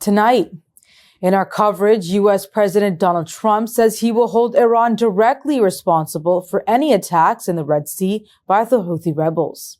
Tonight, in our coverage, U.S. President Donald Trump says he will hold Iran directly responsible for any attacks in the Red Sea by the Houthi rebels.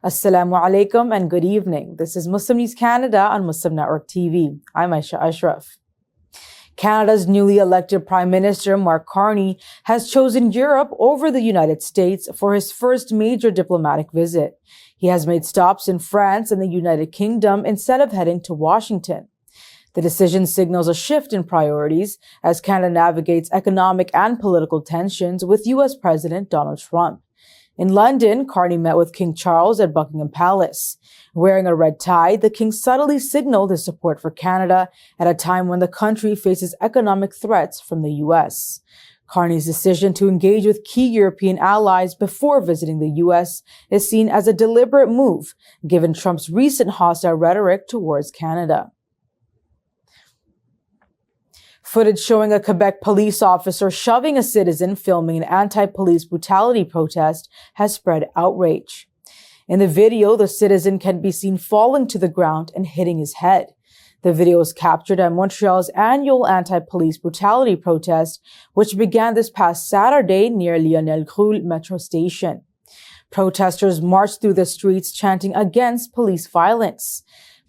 Assalamu alaikum and good evening. This is Muslim News Canada on Muslim Network TV. I'm Aisha Ashraf. Canada's newly elected Prime Minister Mark Carney has chosen Europe over the United States for his first major diplomatic visit. He has made stops in France and the United Kingdom instead of heading to Washington. The decision signals a shift in priorities as Canada navigates economic and political tensions with U.S. President Donald Trump. In London, Carney met with King Charles at Buckingham Palace. Wearing a red tie, the king subtly signaled his support for Canada at a time when the country faces economic threats from the U.S. Carney's decision to engage with key European allies before visiting the U.S. is seen as a deliberate move, given Trump's recent hostile rhetoric towards Canada. Footage showing a Quebec police officer shoving a citizen filming an anti-police brutality protest has spread outrage. In the video, the citizen can be seen falling to the ground and hitting his head. The video was captured at Montreal's annual anti-police brutality protest, which began this past Saturday near Lionel Groulx metro station. Protesters marched through the streets chanting against police violence.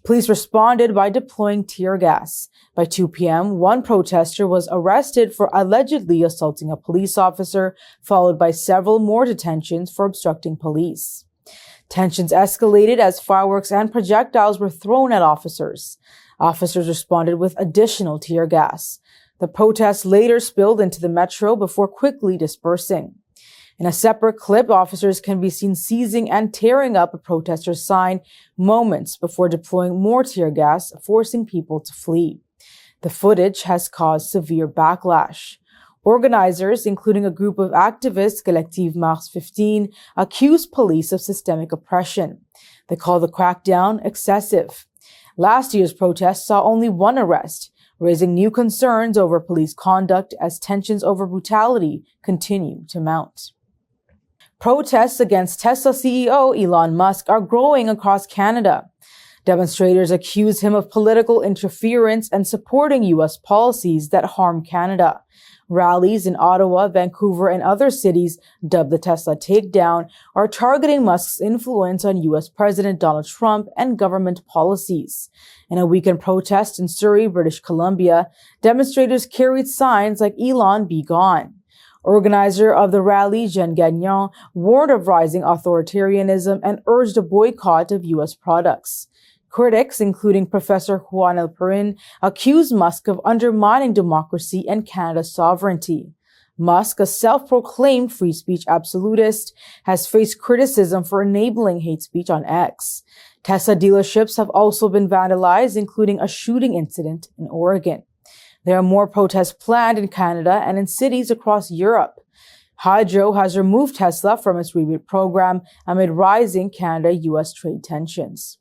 Police responded by deploying tear gas. By 2 p.m., one protester was arrested for allegedly assaulting a police officer, followed by several more detentions for obstructing police. Tensions escalated as fireworks and projectiles were thrown at officers. Officers responded with additional tear gas. The protests later spilled into the metro before quickly dispersing. In a separate clip, officers can be seen seizing and tearing up a protester's sign moments before deploying more tear gas, forcing people to flee. The footage has caused severe backlash. Organizers, including a group of activists, Collective Mars 15, accuse police of systemic oppression. They call the crackdown excessive. Last year's protests saw only one arrest, raising new concerns over police conduct as tensions over brutality continue to mount. Protests against Tesla CEO Elon Musk are growing across Canada. Demonstrators accuse him of political interference and supporting U.S. policies that harm Canada. Rallies in Ottawa, Vancouver, and other cities, dubbed the Tesla Takedown, are targeting Musk's influence on U.S. President Donald Trump and government policies. In a weekend protest in Surrey, British Columbia, demonstrators carried signs like "Elon, be gone." Organizer of the rally, Jean Gagnon, warned of rising authoritarianism and urged a boycott of U.S. products. Critics, including Professor Juan Elperin, accuse Musk of undermining democracy and Canada's sovereignty. Musk, a self-proclaimed free speech absolutist, has faced criticism for enabling hate speech on X. Tesla dealerships have also been vandalized, including a shooting incident in Oregon. There are more protests planned in Canada and in cities across Europe. Hydro has removed Tesla from its rebate program amid rising Canada-U.S. trade tensions.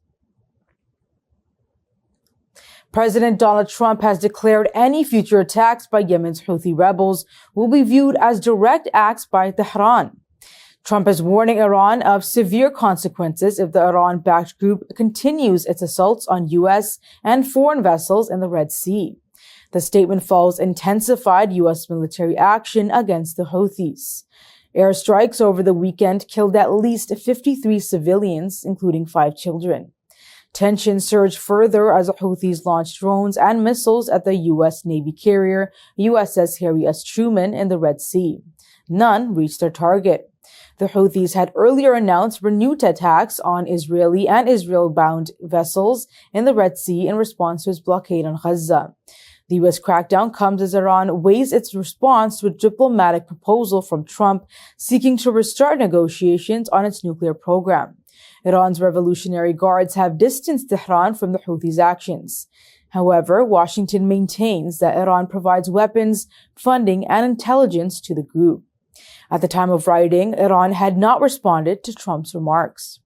President Donald Trump has declared any future attacks by Yemen's Houthi rebels will be viewed as direct acts by Tehran. Trump is warning Iran of severe consequences if the Iran-backed group continues its assaults on U.S. and foreign vessels in the Red Sea. The statement follows intensified U.S. military action against the Houthis. Airstrikes over the weekend killed at least 53 civilians, including 5 children. Tensions surged further as the Houthis launched drones and missiles at the U.S. Navy carrier USS Harry S. Truman in the Red Sea. None reached their target. The Houthis had earlier announced renewed attacks on Israeli and Israel-bound vessels in the Red Sea in response to its blockade on Gaza. The U.S. crackdown comes as Iran weighs its response to a diplomatic proposal from Trump seeking to restart negotiations on its nuclear program. Iran's Revolutionary Guards have distanced Tehran from the Houthis' actions. However, Washington maintains that Iran provides weapons, funding, and intelligence to the group. At the time of writing, Iran had not responded to Trump's remarks.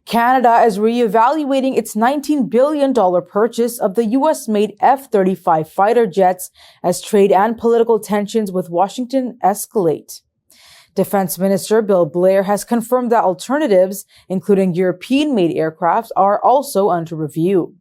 Canada is reevaluating its $19 billion purchase of the U.S.-made F-35 fighter jets as trade and political tensions with Washington escalate. Defense Minister Bill Blair has confirmed that alternatives, including European-made aircraft, are also under review.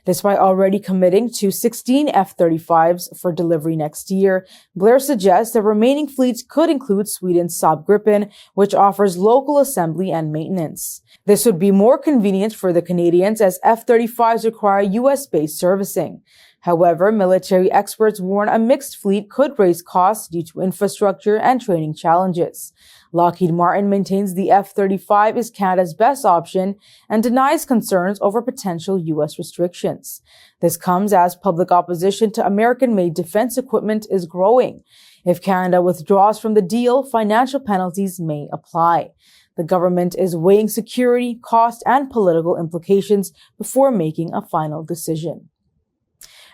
Despite already committing to 16 F-35s for delivery next year, Blair suggests the remaining fleets could include Sweden's Saab Gripen, which offers local assembly and maintenance. This would be more convenient for the Canadians as F-35s require U.S.-based servicing. However, military experts warn a mixed fleet could raise costs due to infrastructure and training challenges. Lockheed Martin maintains the F-35 is Canada's best option and denies concerns over potential U.S. restrictions. This comes as public opposition to American-made defense equipment is growing. If Canada withdraws from the deal, financial penalties may apply. The government is weighing security, cost, and political implications before making a final decision.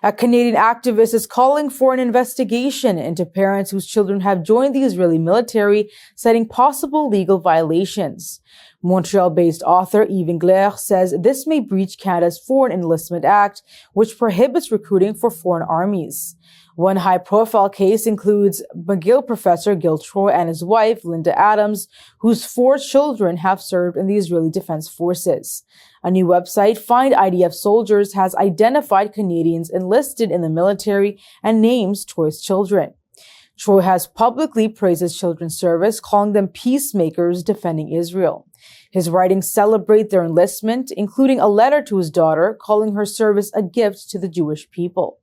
A Canadian activist is calling for an investigation into parents whose children have joined the Israeli military, citing possible legal violations. Montreal-based author Yves Engler says this may breach Canada's Foreign Enlistment Act, which prohibits recruiting for foreign armies. One high-profile case includes McGill professor Gil Troy and his wife, Linda Adams, whose 4 children have served in the Israeli Defense Forces. A new website, Find IDF Soldiers, has identified Canadians enlisted in the military and names Troy's children. Troy has publicly praised his children's service, calling them peacemakers defending Israel. His writings celebrate their enlistment, including a letter to his daughter, calling her service a gift to the Jewish people.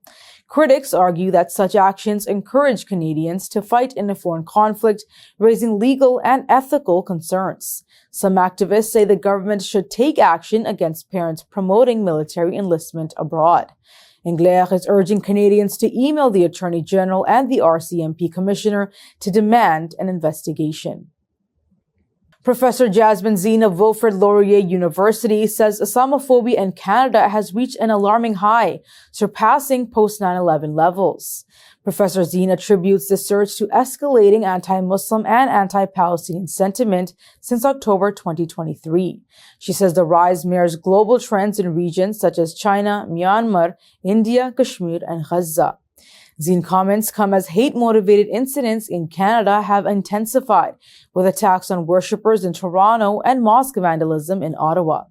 Critics argue that such actions encourage Canadians to fight in a foreign conflict, raising legal and ethical concerns. Some activists say the government should take action against parents promoting military enlistment abroad. Engler is urging Canadians to email the Attorney General and the RCMP Commissioner to demand an investigation. Professor Jasmine Zine of Wilfrid Laurier University says Islamophobia in Canada has reached an alarming high, surpassing post-9/11 levels. Professor Zine attributes the surge to escalating anti-Muslim and anti-Palestinian sentiment since October 2023. She says the rise mirrors global trends in regions such as China, Myanmar, India, Kashmir, and Gaza. Zine comments come as hate-motivated incidents in Canada have intensified, with attacks on worshippers in Toronto and mosque vandalism in Ottawa.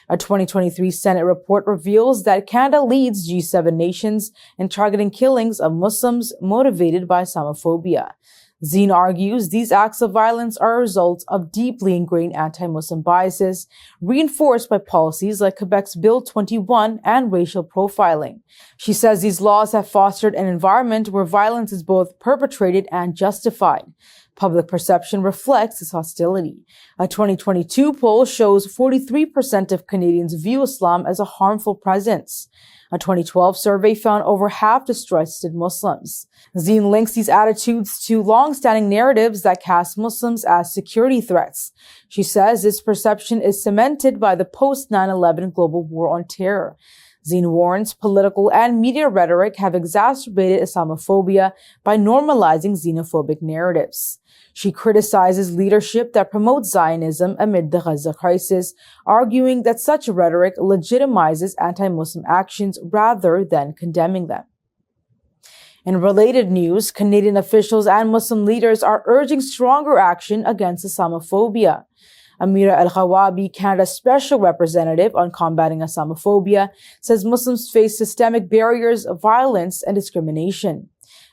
A 2023 Senate report reveals that Canada leads G7 nations in targeting killings of Muslims motivated by Islamophobia. Zine argues these acts of violence are a result of deeply ingrained anti-Muslim biases, reinforced by policies like Quebec's Bill 21 and racial profiling. She says these laws have fostered an environment where violence is both perpetrated and justified. Public perception reflects this hostility. A 2022 poll shows 43% of Canadians view Islam as a harmful presence. A 2012 survey found over half distrusted Muslims. Zine links these attitudes to long-standing narratives that cast Muslims as security threats. She says this perception is cemented by the post-9/11 global war on terror. Zine warns political and media rhetoric have exacerbated Islamophobia by normalizing xenophobic narratives. She criticizes leadership that promotes Zionism amid the Gaza crisis, arguing that such rhetoric legitimizes anti-Muslim actions rather than condemning them. In related news, Canadian officials and Muslim leaders are urging stronger action against Islamophobia. Amira Al-Khawabi, Canada's special representative on combating Islamophobia, says Muslims face systemic barriers, violence, and discrimination.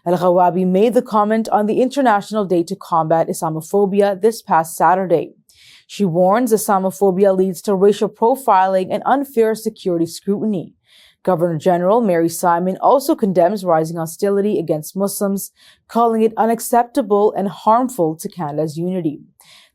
Al-Khawabi made the comment on the International Day to Combat Islamophobia this past Saturday. She warns Islamophobia leads to racial profiling and unfair security scrutiny. Governor General Mary Simon also condemns rising hostility against Muslims, calling it unacceptable and harmful to Canada's unity.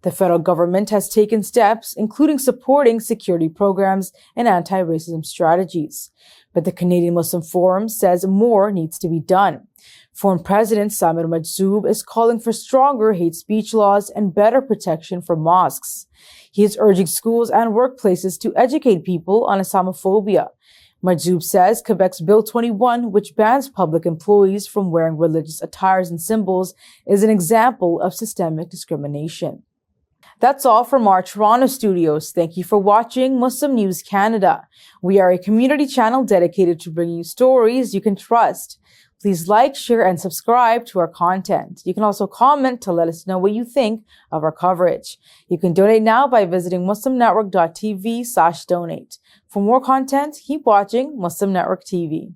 The federal government has taken steps, including supporting security programs and anti-racism strategies. But the Canadian Muslim Forum says more needs to be done. Foreign President Samir Majzoub is calling for stronger hate speech laws and better protection for mosques. He is urging schools and workplaces to educate people on Islamophobia. Majzoub says Quebec's Bill 21, which bans public employees from wearing religious attires and symbols, is an example of systemic discrimination. That's all from our Toronto studios. Thank you for watching Muslim News Canada. We are a community channel dedicated to bringing you stories you can trust. Please like, share, and subscribe to our content. You can also comment to let us know what you think of our coverage. You can donate now by visiting muslimnetwork.tv/donate. For more content, keep watching Muslim Network TV.